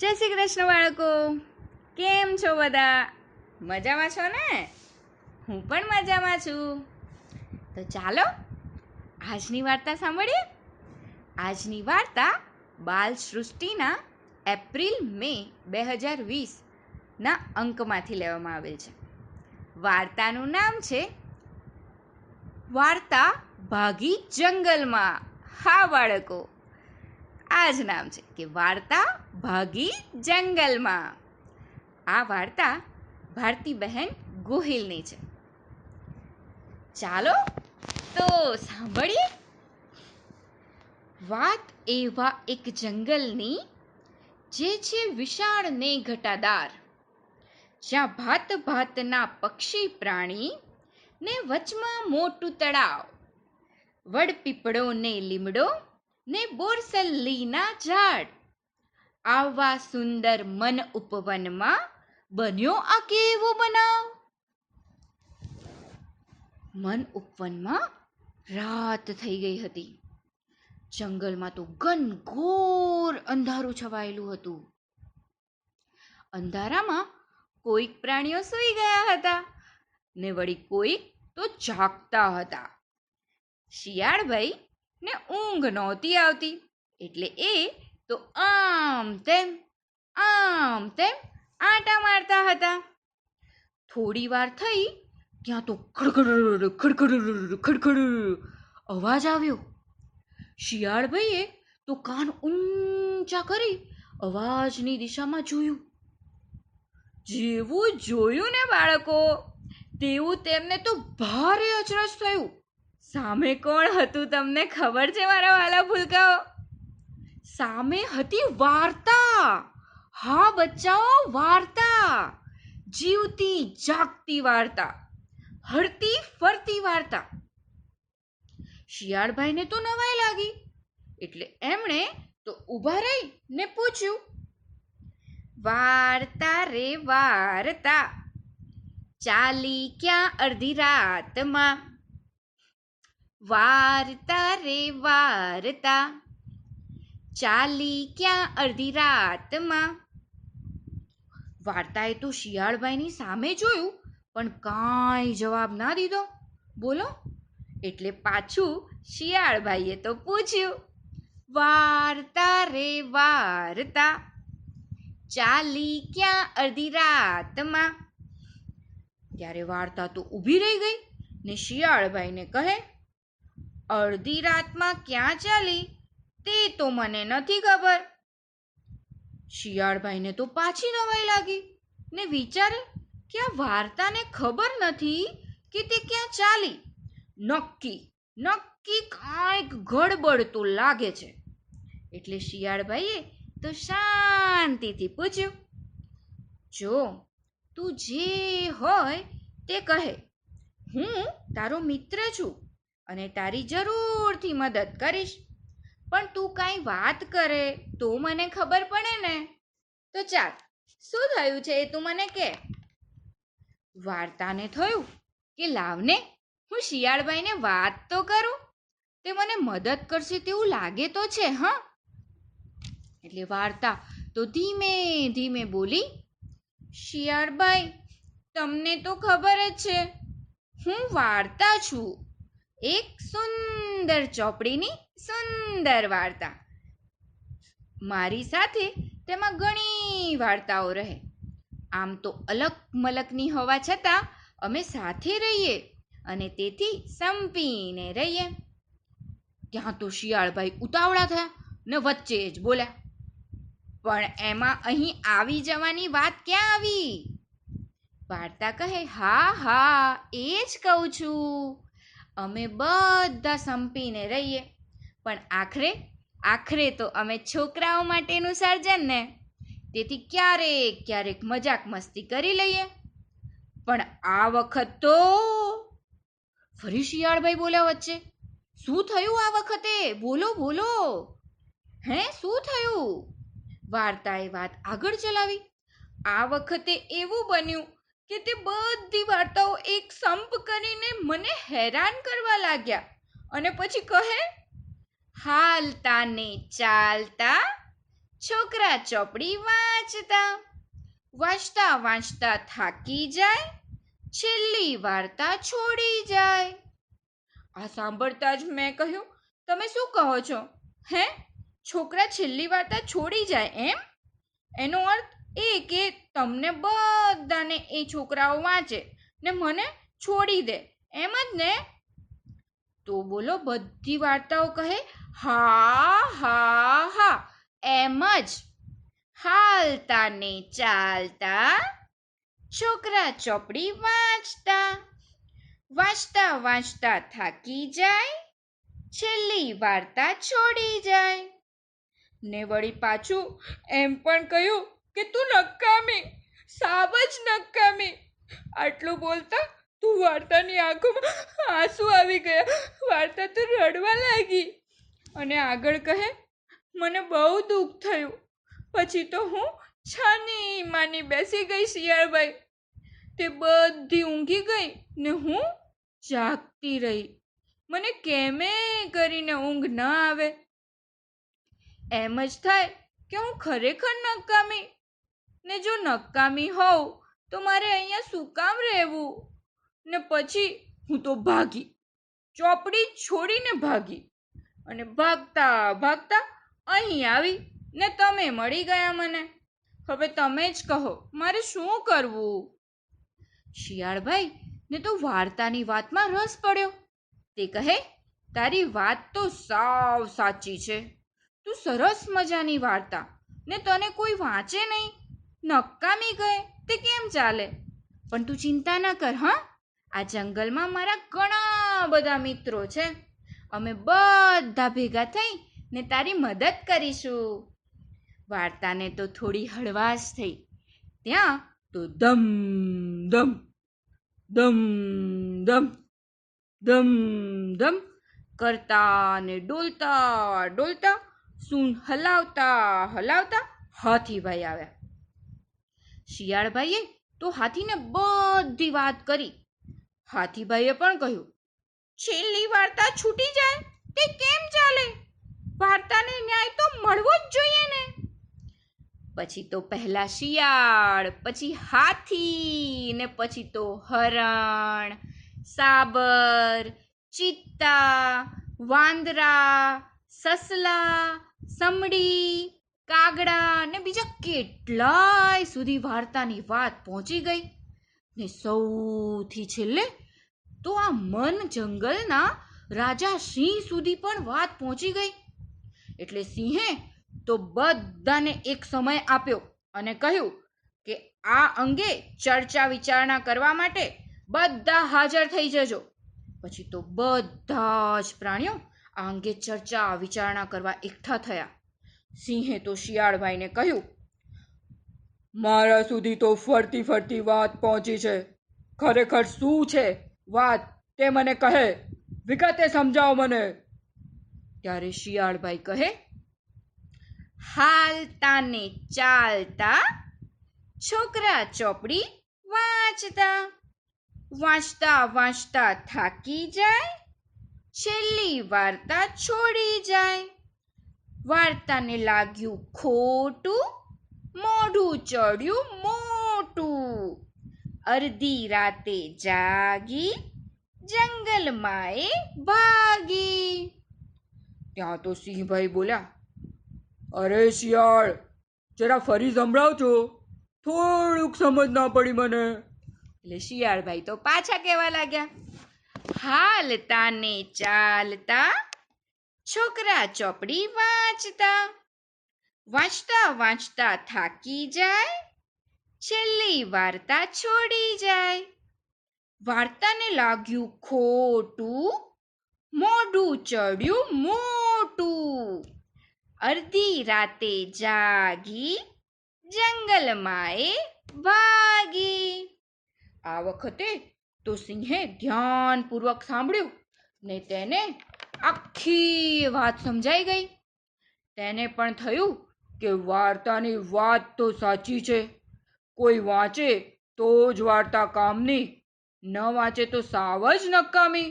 જય શ્રી કૃષ્ણ બાળકો, કેમ છો બધા? મજામાં છો ને? હું પણ મજામાં છું. તો ચાલો આજની વાર્તા સાંભળીએ. આજની વાર્તા બાલ સૃષ્ટિના એપ્રિલ મે 2020ના અંકમાંથી લેવામાં આવેલ છે. વાર્તાનું નામ છે વાર્તા ભાગી જંગલમાં. હા બાળકો, આ જ નામ છે કે વાર્તા ભાગી જંગલમાં. આ વાર્તા ભારતી બહેન ગોહિલની છે. ચાલો તો સાંભળીએ. વાત એવા એક જંગલની જે છે વિશાળ ને ઘટાદાર, જ્યાં ભાત ભાતના પક્ષી પ્રાણી ને વચમાં મોટું તળાવ, વડ પીપળો ને લીમડો ને બોરસલ્લીના ઝાડ. આવા સુંદર મન ઉપવનમાં બન્યો આ કેવો બનાવ. મન ઉપવનમાં રાત થઈ ગઈ હતી. જંગલમાં તો ઘનઘોર અંધારું છવાયેલું હતું. અંધારામાં કોઈક પ્રાણીઓ સૂઈ ગયા હતા ને વળી કોઈક તો જાગતા હતા. શિયાળભાઈ ને ઊંઘ નહોતી આવતી, એટલે એ તો આમ તેમ આંટા મારતા હતા. થોડી વાર થઈ ત્યાં તો ખડખડ ખડખડ ખડખડ અવાજ આવ્યો. શિયાળભાઈએ તો કાન ઊંચા કરી અવાજની દિશામાં જોયું. જેવું જોયું ને બાળકો, તેવું તેમને તો ભારે અચરજ થયું. સામે કોણ હતું તમને ખબર છે મારા વાલા ભૂલકાઓ? સામે હતી વાર્તા. હા બચ્ચાઓ, વાર્તા. જીવતી જાગતી વાર્તા, હરતી ફરતી વાર્તા. શિયાળભાઈને તો નવાઈ લાગી, એટલે એમણે તો ઊભા રહીને પૂછ્યું, વાર્તા રે વાર્તા, ચાલી ક્યાં અડધી રાતમાં. વાર્તા રે વાર્તા, ચાલી ક્યાં અડધી રાતમાં. વાર્તાએ તો શિયાળભાઈની સામે જોયું, પણ કાંઈ જવાબ ના દીધો. બોલો, એટલે પાછું શિયાળભાઈએ તો પૂછ્યું, વાર્તા રે વાર્તા, ચાલી ક્યાં અડધી રાતમાં. ત્યારે વાર્તા તો ઊભી રહી ગઈ ને શિયાળભાઈને કહે, અડધી રાતમાં ક્યાં ચાલી તે તો મને નથી ખબર. શિયાળભાઈને તો પાછી નવાઈ લાગી ને વિચારે કે આ વાર્તાને ખબર નથી કે તે ક્યાં ચાલી. નક્કી કાંઈક ગડબડ તો લાગે છે. એટલે શિયાળભાઈએ તો શાંતિથી પૂછ્યું, જો તું જે હોય તે કહે, હું તારો મિત્ર છું અને તારી જરૂરથી મદદ કરીશ. પણ તું કાંઈ વાત કરે તો મને ખબર પડે ને. તો ચાલ, શું થયું છે એ તું મને કહે. વાર્તાને થયું કે લાવને હું શિયાળભાઈને વાત તો કરું, તે મને મદદ કરશે તેવું લાગે તો છે. હા, એટલે વાર્તા તો ધીમે ધીમે બોલી, શિયાળભાઈ, તમને તો ખબર જ છે હું વાર્તા છું, એક સુંદર ચોપડીની સુંદર વાર્તા. મારી સાથે તેમાં ઘણી વાર્તાઓ રહે. આમ તો અલગ મલકની હોવા છતાં અમે સાથે રહીએ અને તેથી સંપીને રહીએ. ત્યાં તો શિયાળભાઈ ઉતાવળા થયા ને વચ્ચે જ બોલ્યા, પણ એમાં અહીં આવી જવાની વાત ક્યાં આવી? વાર્તા કહે, હા એ જ કહું છું. અમે બધા સંપીને રહીએ, પણ આખરે તો અમે છોકરાઓ માટેનું સર્જન ને, તેથી ક્યારેક મજાક મસ્તી કરી લઈએ. પણ આ વખત તો ફરી શિયાળભાઈ બોલ્યા વચ્ચે, શું થયું આ વખતે? બોલો. હે, શું થયું? વાર્તાએ વાત આગળ ચલાવી. આ વખતે એવું બન્યું કે તે બધી વાર્તાઓ એક સંપ કરીને મને હેરાન કરવા લાગ્યા અને પછી કહે, હાલતા ને ચાલતા છોકરા ચોપડી વાંચતા. વાંચતા વાંચતા થાકી જાય, છેલ્લી વાર્તા છોડી જાય. આ સાંભળતા જ મેં કહ્યું, તમે શું કહો છો? હે, છોકરા છેલ્લી વાર્તા છોડી જાય એમ? એનો અર્થ એ કે તમને બધાને એ છોકરાઓ વાંચે ને મને છોડી દે, એમ જ ને? તો બોલો બધી વાર્તાઓ કહે, હા હા હા, એમ જ. હાલતા ને ચાલતા છોકરા ચોપડી વાંચતા. વાંચતા વાંચતા થાકી જાય, છેલ્લી વાર્તા છોડી જાય. ને વળી પાછું એમ પણ કહ્યું કે તું નકામી, સાવ જ નકામી. આટલું બોલતા તું વાર્તાની આંખોમાં આંસુ આવી ગયા. વાર્તા તો રડવા લાગી અને આગળ કહે, મને બહુ દુઃખ થયું. પછી તો હું છાની માની બેસી ગઈ શિયાળબાઈ. તે બધી ઊંઘી ગઈ ને હું જાગતી રહી. મને કેમે કરીને ઊંઘ ન આવે. એમ જ થાય કે હું ખરેખર નકામી. ને જો નકામી હોઉં તો મારે અહીંયા શું કામ રહેવું? ને પછી હું તો ભાગી, ચોપડી છોડીને ભાગી અને ભાગતા ભાગતા અહીં આવી ને તમે મળી ગયા મને. હવે તમે જ કહો, મારે શું કરવું? શિયાળભાઈ ને તો વાર્તાની વાતમાં રસ પડ્યો. તે કહે, તારી વાત તો સાવ સાચી છે. તું સરસ મજાની વાર્તા ને તને કોઈ વાંચે નહીં, નકામી ગયે તે કેમ ચાલે? પણ તું ચિંતા ન કર. હા, આ જંગલમાં મારા ઘણા બધા મિત્રો છે. અમે બધા ભેગા થઈ ને તારી મદદ કરીશું. વાર્તાને તો થોડી હળવાશ થઈ. ત્યાં તો ધમ ધમ ધમ ધમ ધમ ધમ કરતા ને ડોલતા ડોલતા, સૂંઢ હલાવતા હલાવતા હાથીભાઈ આવ્યા. શિયાળભાઈએ તો હાથીને બધી વાત કરી. હાથીભાઈએ પણ કહ્યું, છેલ્લી વાર્તા છૂટી જાય તે કેમ ચાલે? વાર્તાને ન્યાય તો મળવો જ જોઈએ ને. પછી તો પહેલા શિયાળ, પછી હાથી ને પછી તો હરણ, સાબર, ચિત્તા, વાંદરા, સસલા, સમડી, કાગડા ને બીજા કેટલાય સુધી વાર્તાની વાત પહોંચી ગઈ. ને સૌથી છેલ્લે તો આ મન જંગલના રાજા સિંહ સુધી પણ વાત પહોંચી ગઈ. એટલે સિંહે તો બધાને એક સમય આપ્યો અને કહ્યું કે આ અંગે ચર્ચા વિચારણા કરવા માટે બધા હાજર થઈ જજો. પછી તો બધા જ પ્રાણીઓ આ અંગે ચર્ચા વિચારણા કરવા એકઠા થયા. સિંહે તો શિયાળભાઈને કહ્યું, મારા સુધી તો ફરતી ફરતી વાત પહોંચી છે. ખરેખર શું છે વાત તે મને કહે, વિગતે સમજાવો મને. ત્યારે શિયાળભાઈ કહે, હાલતા ને ચાલતા છોકરા ચોપડી વાંચતા. વાંચતા વાંચતા થાકી જાય, છેલ્લી વાર્તા છોડી જાય. વાર્તાને લાગ્યું ખોટું, મોઢું ચડ્યું મોટું. અડધી રાતે જાગી, જંગલમાં એ ભાગી. ત્યાં તો સિંહભાઈ બોલ્યા, અરે શિયાળ, જરા ફરી સંભળાવજો, થોડુંક સમજ ના પડી મને. એટલે શિયાળભાઈ તો પાછા કહેવા લાગ્યા, હાલતા ને ચાલતા છોકરા ચોપડી વાંચતા. વાંચતા વાંચતા થાકી જાય, છેલ્લી વાર્તા છોડી જાય. વાર્તાને લાગ્યું ખોટું, મોઢું ચડ્યું મોટું. અડધી રાતે જાગી, જંગલમાં એ ભાગી. આ વખતે તો સિંહે ધ્યાનપૂર્વક સાંભળ્યું ને તેને આખી વાત સમજાઈ ગઈ. તેને પણ થયું કે વાર્તાની વાત તો સાચી છે. કોઈ વાંચે તો જ વાર્તા કામની, ન વાંચે તો સાવ જ નકામી.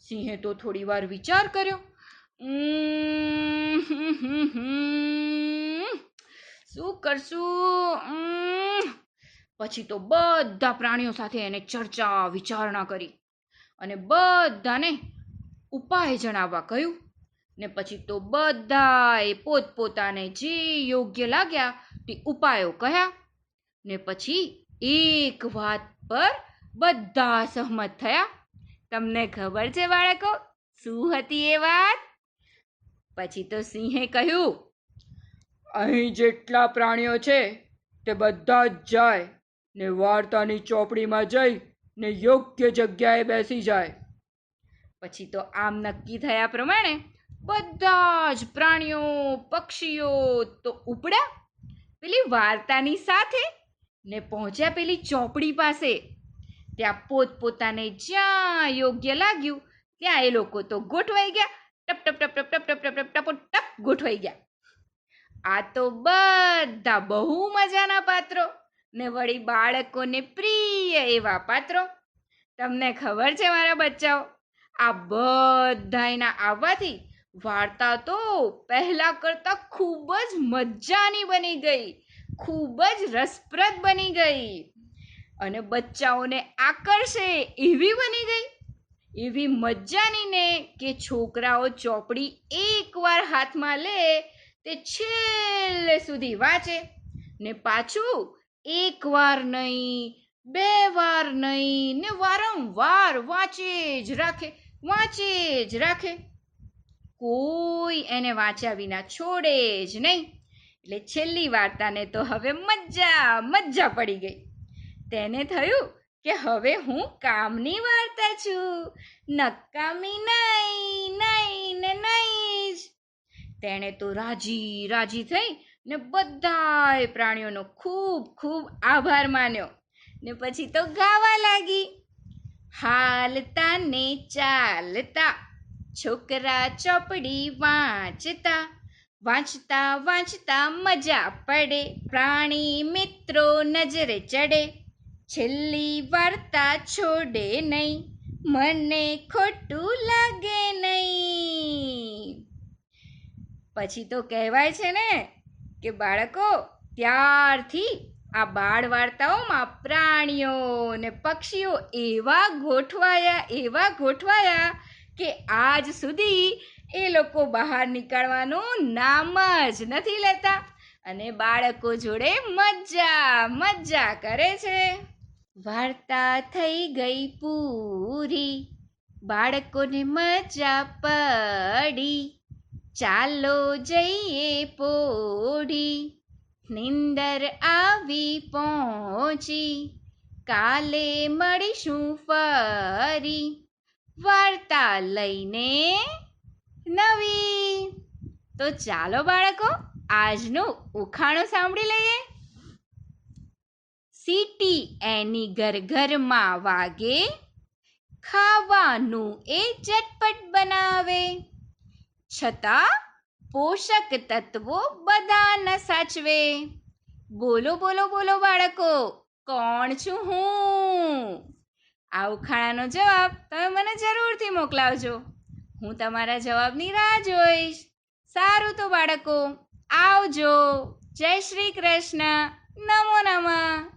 સિંહે તો થોડી વાર વિચાર કર્યો. શું કરશું? પછી તો બધા પ્રાણીઓ સાથે એને ચર્ચા વિચારણા કરી અને બધાને ઉપાય જણાવવા કહ્યું ને પછી તો બધાએ પોતપોતાને જે યોગ્ય લાગ્યા તે ઉપાયો કહ્યા ને પછી એક વાત પર બધા સહમત થયા. તમને ખબર છે બાળકો શું હતી એ વાત? પછી તો સિંહે કહ્યું, અહીં જેટલા પ્રાણીઓ છે તે બધા જ જાય ને વાર્તાની ચોપડીમાં જઈ ને યોગ્ય જગ્યાએ બેસી જાય. પછી તો આમ નક્કી થયા પ્રમાણે બધા જ પ્રાણીઓ પક્ષીઓ તો ઉપડ્યા પેલી વાર્તાની સાથે ને પહોંચ્યા પેલી ચોપડી પાસે. ત્યાં પોતપોતાને જ્યાં યોગ્ય લાગ્યું ત્યાં એ લોકો તો ગોઠવાઈ ગયા. ટપ ટપ ટપ ટપ ટપ ટપ ટપ ટપ ટપ ગોઠવાઈ ગયા. આ તો બધા બહુ મજાના પાત્રો ને વળી બાળકોને પ્રિય એવા પાત્રો. તમને ખબર છે મારા બચ્ચાઓ, આ બધાયના આવવાથી વાર્તા તો પહેલા કરતાં ખૂબ જ મજાની બની ગઈ, ખૂબ જ રસપ્રદ બની ગઈ અને બચ્ચાઓને આકર્ષે એવી બની ગઈ. એવી મજાની ને કે છોકરાઓ ચોપડી એકવાર હાથમાં લે તે છેલ્લે સુધી વાંચે ને પાછું એક વાર નહીં, બે વાર નહીં ને વારંવાર વાંચે જ રાખે. કોઈ એને વાંચ્યા વિના છોડે જ નહીં. એટલે છેલ્લી વાર્તાને તો હવે મજા પડી ગઈ. તેને થયું કે હવે હું કામની વાર્તા છું, નકામી નહીં જ. તેણે તો રાજી થઈ ને બધાય પ્રાણીઓનો ખૂબ ખૂબ આભાર માન્યો ને પછી તો ગાવા લાગી. હાલતા ને ચાલતા છોકરા ચોપડી વાંચતા મજા પડે, પ્રાણી મિત્રો નજરે ચડે, છેલ્લી વાર્તા છોડે નહીં, મને ખોટું લાગે નહીં. પછી તો કહેવાય છે ને કે બાળકો ત્યારથી આ બાળ વાર્તાઓમાં પ્રાણીઓ ને પક્ષીઓ એવા ગોઠવાયા કે આજ સુધી એ લોકો બહાર નીકળવાનું નામ જ નથી લેતા અને બાળકો જોડે મજા કરે છે. વાર્તા થઈ ગઈ પૂરી, બાળકોને મજા પડી, ચાલો જઈએ પોઢી, નીંદર આવી પહોંચી, કાલે મળીશું ફરી, વાર્તા લઈને નવી. તો ચાલો બાળકો આજનું ઉખાણું સાંભળી લઈએ. સીટી એની ઘરમાં વાગે, ખાવાનું એ ચટપટ બનાવે, છતાં પોષક તત્વો બધાના સાચવે. બોલો બાળકો, કોણ છું હું? આ ઉખાણાનો જવાબ તમે મને જરૂરથી મોકલાવજો. હું તમારા જવાબની રાહ જોઈશ. સારું તો બાળકો, આવજો. જય શ્રી કૃષ્ણ. નમો નમઃ.